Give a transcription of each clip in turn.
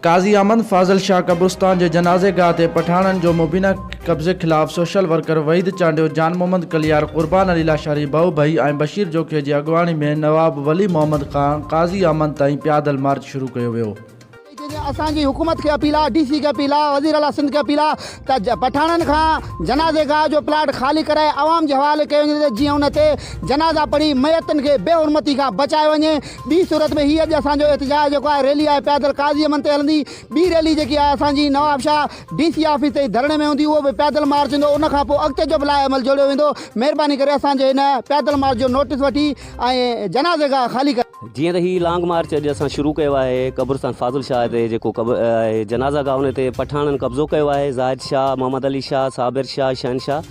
काज़ी अमन फाज़िल शाह कब्रिस्तान के जनाज़े गाह ते पठाणन जो मुबीना कब्ज़े खिलाफ़ सोशल वर्कर वहीद चांडियो, जान मोहम्मद कलियार, कुर्बान अली लाशारी भाऊ भाई ऐं बशीर जोखे जी अगवानी में नवाब वली मोहम्मद खान काज़ी अमन ताईं पैदल मार्च शुरू कियो वियो। असांजी हुकूमत के अपील आहे, डीसी के अपील आहे, वज़ीर आला सिंध के अपील आहे त पठाणनि खां जनाज़े गाह जो प्लाट खाली कराए आवाम जे हवाले कयो वञे जीअं उन ते जनाज़ा पढ़ी मैयतनि खे बेहुरमती खां बचायो वञे। ॿी सूरत में हीअ अॼु असांजो एहतजाज जेको आहे रैली आहे पैदल काज़ी अमन ते हलंदी। ॿी रैली जेकी आहे असांजी नवाब शाह डीसी ऑफिस ते धरणे में हूंदी, उहो बि पैदल मार्च हूंदो। उन खां पोइ अॻिते जो बि लाइ अमल जोड़ियो वेंदो। महिरबानी करे असांजे हिन पैदल मार्च जो नोटिस वठी ऐं जनाज़े गाह खाली कर। जीअं त ही लॉन्ग मार्च अॼु असां शुरू कयो आहे कब्रिस्तान फाज़िल शाह ते जेको जनाज़ा गाह उन ते पठाणनि कब्ज़ो कयो आहे। ज़ाहिद शाह, मोहम्मद अली शाह, साबिर शाह, शहनशाह,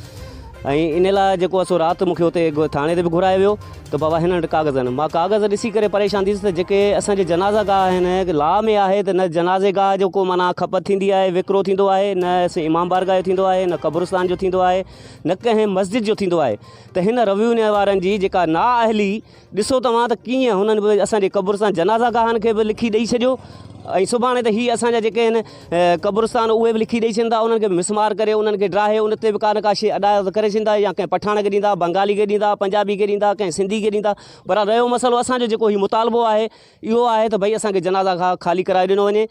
ऐं इन लाइ जेको असो राति मूंखे हुते थाणे ते बि घुरायो वियो त बाबा हिन वटि कागज़ आहिनि। मां कागज़ ॾिसी करे परेशान थीसि त जेके असांजे जनाज़ा गाह आहिनि लॉ में आहे त न जनाज़े गाह जेको माना खपत थींदी आहे, विकिरो थींदो आहे, न इमाम बारगाह जो थींदो आहे, न कब्रिस्तान जो थींदो आहे, न कंहिं मस्जिद जो थींदो आहे। त हिन रवियूं वारनि जी जेका नाअहली ॾिसो तव्हां त कीअं हुननि बि असांजे कब्रिस्तान जनाज़ा गाहनि खे बि लिखी ॾेई छॾियो ऐं सुभाणे त ही असांजा जेके आहिनि कब्रिस्तान उहे बि लिखी ॾेई छॾींदा, उन्हनि खे मिसमार करे उन्हनि खे ड्राहे उन ते बि का न का शइ अदा करे छॾींदा, या कंहिं पठाण खे ॾींदा, बंगाली खे ॾींदा, पंजाबी खे ॾींदा, कंहिं सिंधी खे ॾींदा। पर रहियो मसइलो असांजो जेको ही मुतालबो आहे इहो आहे त भई असांखे जनाज़ा गाह खाली कराए ॾिनो वञे।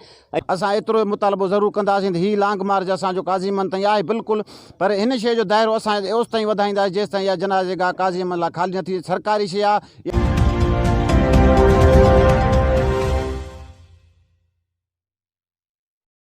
असां एतिरो मुतालबो ज़रूरु कंदासीं त हीअ लॉन्ग मार्च असांजो काज़ी अमन ताईं आहे बिल्कुलु, पर हिन शइ जो दाइरो असां ओसि ताईं वधाईंदासीं जेसि ताईं इहा जनाज़े गाह काज़ी अमन लाइ खाली न थी। सरकारी शइ आहे।